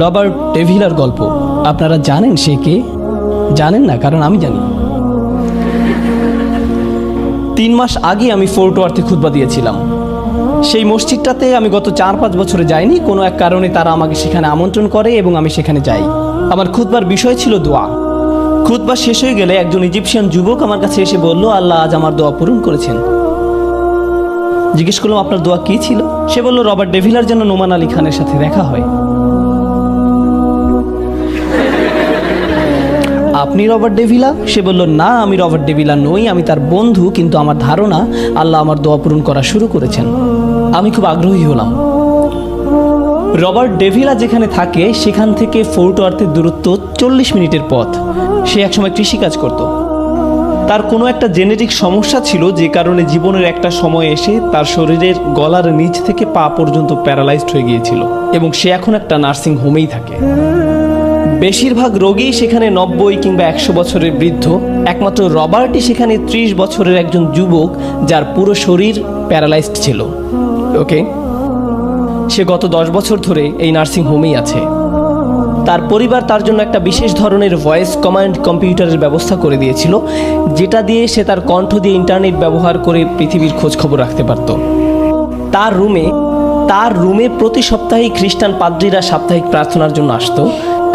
Robert ডেভিলার গল্প। আপনারা জানেন সে কে? জানেন না, কারণ আমি জানি। 3 মাস আগে আমি ফোর্ট ওয়ার্থে খুতবা দিয়েছিলাম। সেই মসজিদটাতে আমি গত 4-5 বছরে যাইনি। কোনো এক কারণে তারা আমাকে সেখানে আমন্ত্রণ করে এবং আমি সেখানে যাই। আমার খুতবার বিষয় ছিল দোয়া। খুতবা শেষ হয়ে গেলে একজন ইজিপশিয়ান যুবক আমার কাছে এসে বলল, আল্লাহ আজ আমার দোয়া পূরণ করেছেন। জিজ্ঞেস করলাম, আপনার দোয়া কী ছিল? সে বলল, রবার্ট ডেভিলার যেন নোমান আলী খানের সাথে দেখা হয়। আপনি রবার্ট ডেভিলা? সে বলল, না, আমি রবার্ট ডেভিলা নই, আমি তার বন্ধু, কিন্তু আমার ধারণা আল্লাহ আমার দোয়া পূরণ করা শুরু করেছেন। আমি খুব আগ্রহী হলাম। রবার্ট ডেভিলা যেখানে থাকে সেখান থেকে ফোর্ট ওয়ার্থের দূরত্ব 40 মিনিটের পথ। সে একসময় কৃষিকাজ করত। তার কোনো একটা জেনেটিক সমস্যা ছিল, যে কারণে জীবনের একটা সময় এসে তার শরীরের গলার নিচ থেকে পা পর্যন্ত প্যারালাইজড হয়ে গিয়েছিল এবং সে এখন একটা নার্সিং হোমেই থাকে। বেশিরভাগ রোগী সেখানে 90 কিংবা 100 বছরের বৃদ্ধ। একমাত্র রবার্টই সেখানে 30 বছরের একজন যুবক, যার পুরো শরীর প্যারালাইজড ছিল। ওকে, সে গত 10 বছর ধরে এই নার্সিং হোমেই আছে। তার পরিবার তার জন্য একটা বিশেষ ধরনের ভয়েস কমান্ড কম্পিউটারের ব্যবস্থা করে দিয়েছিল, যেটা দিয়ে সে তার কণ্ঠ দিয়ে ইন্টারনেট ব্যবহার করে পৃথিবীর খোঁজ খবর রাখতে পারত। তার রুমে প্রতি সপ্তাহে খ্রিস্টান পাদ্রীরা সাপ্তাহিক প্রার্থনার জন্য আসতো,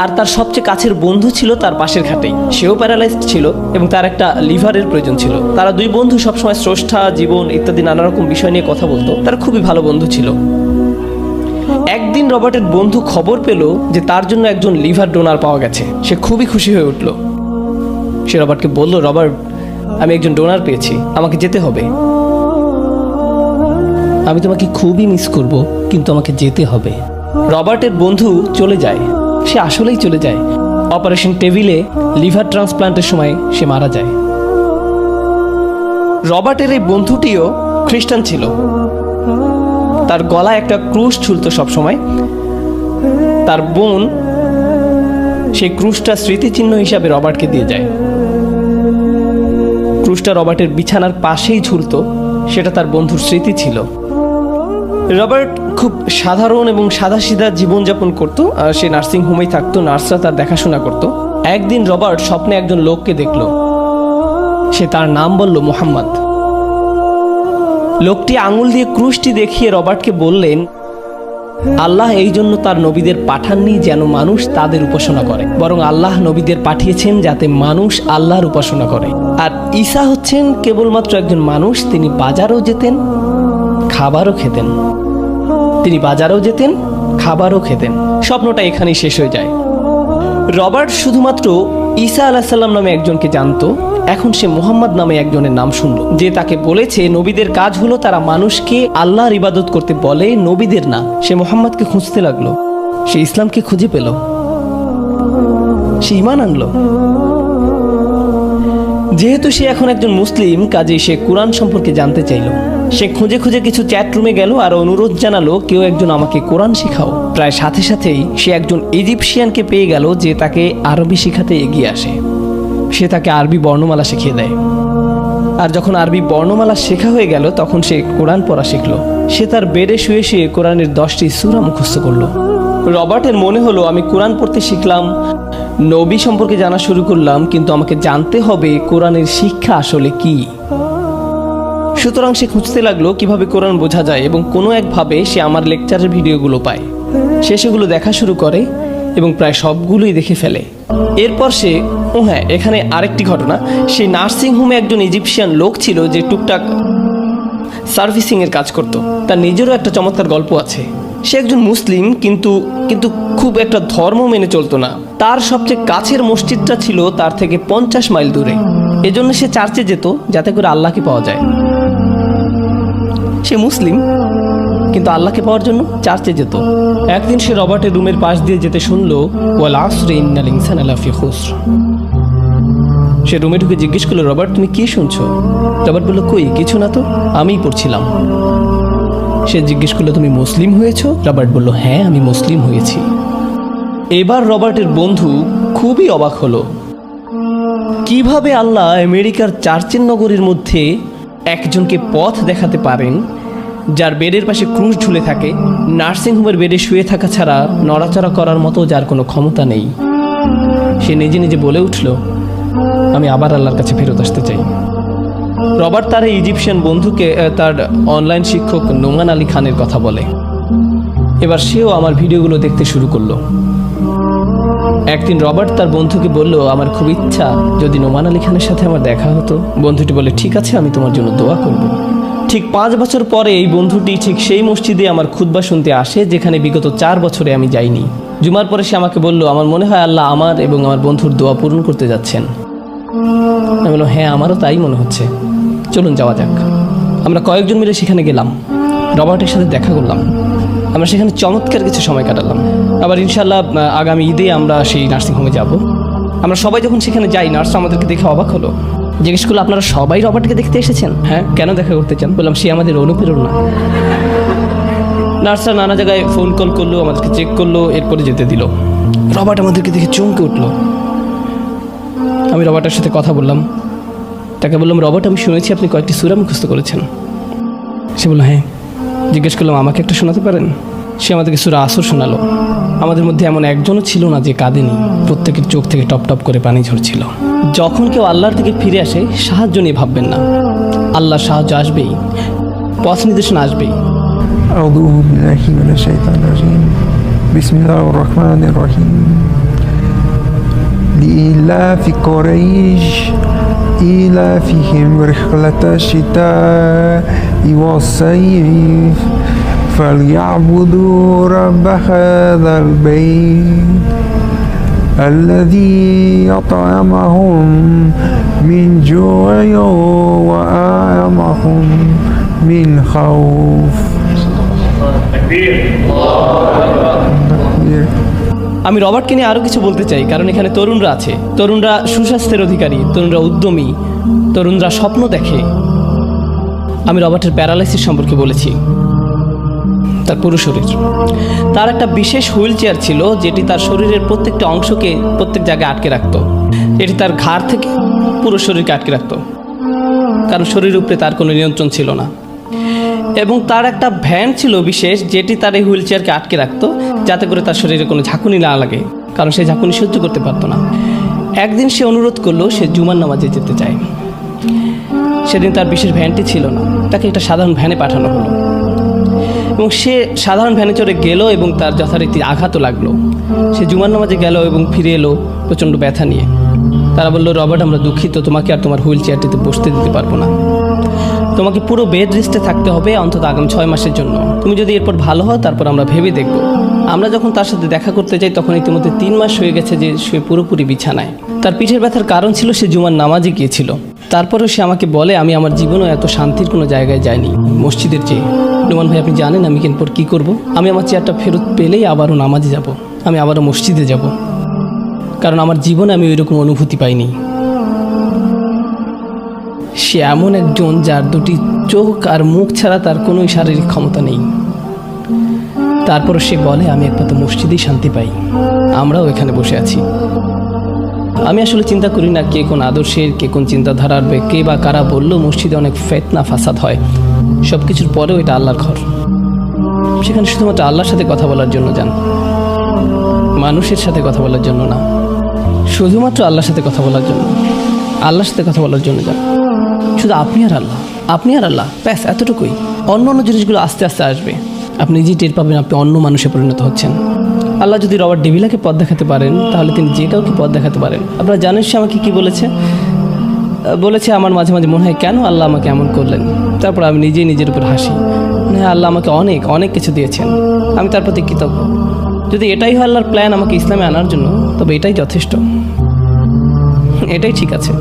আর তার সবচেয়ে কাছের বন্ধু ছিল তার পাশের খাটেই। সেও প্যারালাইজড ছিল এবং তার একটা লিভারের প্রয়োজন ছিল। তারা 2 বন্ধু সবসময় স্রষ্টা, জীবন ইত্যাদি নানা রকম বিষয় নিয়ে কথা বলতো। তারা খুবই ভালো বন্ধু ছিল। একদিন রবার্টের বন্ধু খবর পেল যে তার জন্য একজন লিভার ডোনার পাওয়া গেছে। সে খুবই খুশি হয়ে উঠল। সে রবার্টকে বলল, রবার্ট, আমি একজন ডোনার পেয়েছি, আমাকে যেতে হবে। আমি তোমাকে খুবই মিস করব, কিন্তু আমাকে যেতে হবে। রবার্টের বন্ধু চলে যায়। সে আসলেই চলে যায়। অপারেশন টেবিলে লিভার ট্রান্সপ্লান্টের সময় সে মারা যায়। রবার্টের এই বন্ধুটিও খ্রিস্টান ছিল। তার গলায় একটা ক্রুশ ঝুলত সবসময়। তার বোন সেই ক্রুশটা স্মৃতিচিহ্ন হিসাবে রবার্টকে দিয়ে যায়। ক্রুশটা রবার্টের বিছানার পাশেই ঝুলত। সেটা তার বন্ধুর স্মৃতি ছিল। রবার্ট খুব সাধারণ এবং সাদাসিধা জীবনযাপন করত। সে নার্সিং হোমেই থাকতো, নার্সরা তার দেখাশোনা করত। একদিন রবার্ট স্বপ্নে একজন লোককে দেখল। সে তার নাম বলল মোহাম্মদ। লোকটি আঙুল দিয়ে ক্রুশটি দেখিয়ে রবার্টকে বললেন, আল্লাহ এই জন্য তার নবীদের পাঠাননি যেন মানুষ তাদের উপাসনা করে, বরং আল্লাহ নবীদের পাঠিয়েছেন যাতে মানুষ আল্লাহর উপাসনা করে। আর ঈসা হচ্ছেন কেবলমাত্র একজন মানুষ। তিনি বাজারও যেতেন, খাবারও খেতেন। তিনি বাজারও যেতেন, খাবারও খেতেন। স্বপ্নটা এখানেই শেষ হয়ে যায়। রবার্ট শুধুমাত্র ঈসা আলাইসাল্লাম নামে একজনকে জানতো। এখন সে মুহাম্মদ নামে একজনের নাম শুনল, যে তাকে বলেছে নবীদের কাজ হলো তারা মানুষকে আল্লাহর ইবাদত করতে বলে, নবীদের না। সে মুহাম্মদকে খুঁজতে লাগলো। সে ইসলামকে খুঁজে পেল। সে ঈমান আনলো। যেহেতু সে এখন একজন মুসলিম, কাজেই সে কোরআন সম্পর্কে জানতে চাইল। সে খুঁজে খুঁজে কিছু চ্যাট রুমে গেল আর অনুরোধ জানালো, কেউ একজন আমাকে কোরআন শেখাও। প্রায় সাথে সাথেই সে একজন ইজিপশিয়ানকে পেয়ে গেল, যে তাকে আরবি শেখাতে এগিয়ে আসে। সে তাকে আরবি বর্ণমালা শিখিয়ে দেয়। আর যখন আরবি বর্ণমালা শেখা হয়ে গেল, তখন সে কোরআন পড়া শিখল। সে তার বেডে শুয়ে শুয়ে কোরআনের 10টি সূরা মুখস্থ করলো। রবার্টের মনে হলো, আমি কোরআন পড়তে শিখলাম, নবী সম্পর্কে জানা শুরু করলাম, কিন্তু আমাকে জানতে হবে কোরআনের শিক্ষা আসলে কি। সুতরাং সে খুঁজতে লাগলো কিভাবে কোরআন বোঝা যায়, এবং কোনো একভাবে সে আমার লেকচারের ভিডিওগুলো পায়। সে সেগুলো দেখা শুরু করে এবং প্রায় সবগুলোই দেখে ফেলে। এরপর সে হ্যাঁ, এখানে আরেকটি ঘটনা। সেই নার্সিং হোমে একজন ইজিপশিয়ান লোক ছিল, যে টুকটাক সার্ভিসিংয়ের কাজ করত। তার নিজেরও একটা চমৎকার গল্প আছে। সে একজন মুসলিম, কিন্তু খুব একটা ধর্ম মেনে চলতো না। তার সবচেয়ে কাছের মসজিদটা ছিল তার থেকে 50 মাইল দূরে। এজন্য সে চার্চে যেত, যাতে করে আল্লাহকে পাওয়া যায়। সে মুসলিম, কিন্তু আল্লাহকে পাওয়ার জন্য চার্চে যেত। একদিন সে রবার্টের রুমের পাশ দিয়ে যেতে শুনলো, ওয়াল আসরি ইন্নাল ইনসানা লাফি খুসর। সে রুমে ঢুকে জিজ্ঞেস করলো, রবার্ট, তুমি কি শুনছো? রবার্ট বলল, কই কিছু না তো, আমিই পড়ছিলাম। সে জিজ্ঞেস করলো, তুমি মুসলিম হয়েছো? রবার্ট বলল, হ্যাঁ, আমি মুসলিম হয়েছি। এবার রবার্টের বন্ধু খুবই অবাক হলো, কিভাবে আল্লাহ আমেরিকার চার্চের নগরীর মধ্যে একজনকে পথ দেখাতে পারেন, যার বেডের পাশে ক্রুশ ঝুলে থাকে, নার্সিংহোমের বেডে শুয়ে থাকা ছাড়া নড়াচড়া করার মতো যার কোনো ক্ষমতা নেই, সে নিজে নিজে বলে উঠল, আমি আবার আল্লাহর কাছে ফেরত আসতে চাই। রবার্ট তার এই ইজিপশিয়ান বন্ধুকে তার অনলাইন শিক্ষক নোমান আলী খানের কথা বলে। এবার সেও আমার ভিডিওগুলো দেখতে শুরু করলো। একদিন রবার্ট তার বন্ধুকে বলল, আমার খুব ইচ্ছা যদি নোমান আলী খানের সাথে আমার দেখা হতো। বন্ধুটি বলে, ঠিক আছে, আমি তোমার জন্য দোয়া করব। ঠিক 5 বছর পরে এই বন্ধুটি ঠিক সেই মসজিদে আমার খুতবা শুনতে আসে, যেখানে বিগত 4 বছরে আমি যাইনি। জুমার পরে সে আমাকে বলল, আমার মনে হয় আল্লাহ আমার এবং আমার বন্ধুর দোয়া পূরণ করতে যাচ্ছেন। আমি বললাম, হ্যাঁ, আমারও তাই মনে হচ্ছে, চলুন যাওয়া যাক। আমরা কয়েকজন মিলে সেখানে গেলাম, রবার্টের সাথে দেখা করলাম। আমরা সেখানে চমৎকার কিছু সময় কাটালাম। আবার ইনশাল্লাহ আগামী ঈদে আমরা সেই নার্সিংহোমে যাব। আমরা সবাই যখন সেখানে যাই, নার্স আমাদেরকে দেখে অবাক হলো, জিজ্ঞেস করলো, আপনারা সবাই রবার্টকে দেখতে এসেছেন? হ্যাঁ, কেন দেখা করতে চান? বললাম, সে আমাদের অনুপ্রেরণা। নার্সরা নানা জায়গায় ফোন কল করলো, আমাদেরকে চেক করলো, এরপরে যেতে দিল। রবার্ট আমাদেরকে দেখে চমকে উঠলো। আমি রবার্টের সাথে কথা বললাম, তাকে বললাম, রবার্ট, আমি শুনেছি আপনি কয়েকটি সূরা মুখস্থ করেছেন। সে বলল, হ্যাঁ। জিজ্ঞেস করলাম, আমাকে একটা শোনাতে পারেন? সে আমাদেরকে সূরা আসর শোনালো। আমাদের মধ্যে এমন একজনও ছিল না যে কাঁদেনি। প্রত্যেকের চোখ থেকে টপ টপ করে পানি ঝরছিল। যখন কেউ আল্লাহর দিকে ফিরে আসে, সাহায্য নিয়ে ভাববেন না, আল্লাহর সাহায্য আসবেই, পথ নির্দেশনা আসবেই। আউযু বিল্লাহি মিনাশ শাইতানির রাজিম। বিসমিল্লাহির রহমানির রহিম। লিইলাফি কুরাইশ ইলাফিহিম রিহলাতাশ শিতা'i ওয়াস-সাইফ ফালইয়াবুদু রাব্ব হাযাল বাইত الذي أطعمهم من جوع وآمنهم من خوف. আমি রবার্টকে নিয়ে আরও কিছু বলতে চাই, কারণ এখানে তরুণরা আছে। তরুণরা সুস্বাস্থ্যের অধিকারী, তরুণরা উদ্যমী, তরুণরা স্বপ্ন দেখে। আমি রবার্টের প্যারালাইসিস সম্পর্কে বলেছি, তার পুরো শরীর। তার একটা বিশেষ হুইল চেয়ার ছিল, যেটি তার শরীরের প্রত্যেকটা অংশকে প্রত্যেক জায়গায় আটকে রাখত। এটি তার ঘাড় থেকে পুরো শরীরকে আটকে রাখত, কারণ শরীরের উপরে তার কোনো নিয়ন্ত্রণ ছিল না। এবং তার একটা ভ্যান ছিল বিশেষ, যেটি তার এই হুইল চেয়ারকে আটকে রাখতো, যাতে করে তার শরীরে কোনো ঝাঁকুনি না লাগে, কারণ সে ঝাঁকুনি সহ্য করতে পারতো না। একদিন সে অনুরোধ করলো সে জুমার নামাজে যেতে চায়। সেদিন তার বিশেষ ভ্যানটি ছিল না, তাকে একটা সাধারণ ভ্যানে পাঠানো হলো। এবং সে সাধারণ ভ্যানে চড়ে গেল এবং তার যথারীতি আঘাতও লাগলো। সে জুমার নামাজে গেল এবং ফিরে এলো প্রচণ্ড ব্যথা নিয়ে। তারা বলল, রবার্ট, আমরা দুঃখিত, তোমাকে আর তোমার হুইল চেয়ারটিতে বসতে দিতে পারবো না। তোমাকে পুরো বেড রেস্টে থাকতে হবে অন্তত আগামী 6 মাসের জন্য। তুমি যদি এরপর ভালো হও, তারপর আমরা ভেবে দেখব। আমরা যখন তার সাথে দেখা করতে যাই, তখন ইতিমধ্যে 3 মাস হয়ে গেছে যে সে পুরোপুরি বিছানায়। তার পিঠের ব্যথার কারণ ছিল সে জুমার নামাজে গিয়েছিল। তারপরেও সে আমাকে বলে, আমি আমার জীবনেও এত শান্তির কোনো জায়গায় যাইনি মসজিদের চেয়ে। নোমান ভাই, আপনি জানেন আমি এরপর কী করব? আমি আমার চেয়ারটা ফেরত পেলেই আবারও নামাজে যাব, আমি আবারও মসজিদে যাব, কারণ আমার জীবনে আমি ওইরকম অনুভূতি পাইনি। সে এমন একজন যার দুটি চোখ আর মুখ ছাড়া তার কোনো শারীরিক ক্ষমতা নেই। তারপরও সে বলে, আমি একমাত্র মসজিদেই শান্তি পাই। আমরাও এখানে বসে আছি। আমি আসলে চিন্তা করি না কে কোন আদর্শের, কে কোন চিন্তাধারার, কে বা কারা বললো মসজিদে অনেক ফিতনা ফাসাদ হয়। সব কিছুর পরেও এটা আল্লাহর ঘর। সেখানে শুধুমাত্র আল্লাহর সাথে কথা বলার জন্য যান, মানুষের সাথে কথা বলার জন্য না। শুধুমাত্র আল্লাহর সাথে কথা বলার জন্য, আল্লাহর সাথে কথা বলার জন্য যান। শুধু আপনি আর আল্লাহ, আপনি আর আল্লাহ, ব্যাস, এতটুকুই। অন্য অন্য জিনিসগুলো আস্তে আস্তে আসবে। আপনি নিজেই টের পাবেন আপনি অন্য মানুষে পরিণত হচ্ছেন। আল্লাহ যদি রবার্ট ডেভিলাকে পথ দেখাতে পারেন, তাহলে তিনি যে কাউকে পথ দেখাতে পারেন। আপনারা জানেন সে আমাকে কী বলেছে, আমার মাঝে মাঝে মনে হয় কেন আল্লাহ আমাকে এমন করলেন। তারপর আমি নিজেই নিজের উপর হাসি। হ্যাঁ, আল্লাহ আমাকে অনেক অনেক কিছু দিয়েছেন, আমি তার প্রতি কৃতজ্ঞ। যদি এটাই হয় আল্লাহর প্ল্যান আমাকে ইসলামে আনার জন্য, তবে এটাই যথেষ্ট, এটাই ঠিক আছে।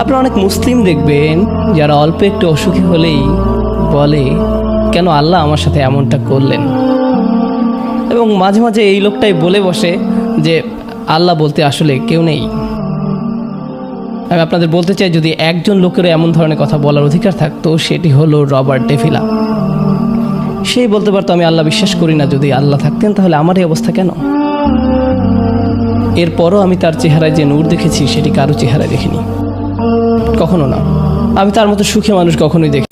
আপনারা অনেক মুসলিম দেখবেন যারা অল্প একটু অসুখী হলেই বলে, কেন আল্লাহ আমার সাথে এমনটা করলেন। এবং মাঝে মাঝে এই লোকটাই বলে বসে যে আল্লাহ বলতে আসলে কেউ নেই। আমি আপনাদের বলতে চাই, যদি একজন লোকেরও এমন ধরনের কথা বলার অধিকার থাকতো, সেটি হলো রবার্ট ডেভিলা। সেই বলতে পারতো, আমি আল্লাহ বিশ্বাস করি না, যদি আল্লাহ থাকতেন তাহলে আমার এই অবস্থা কেন। এরপরও আমি তার চেহারায় যে নূর দেখেছি, সেটি কারো চেহারায় দেখিনি, কখনো না। আমি তার মতো সুখী মানুষ কখনোই দেখি।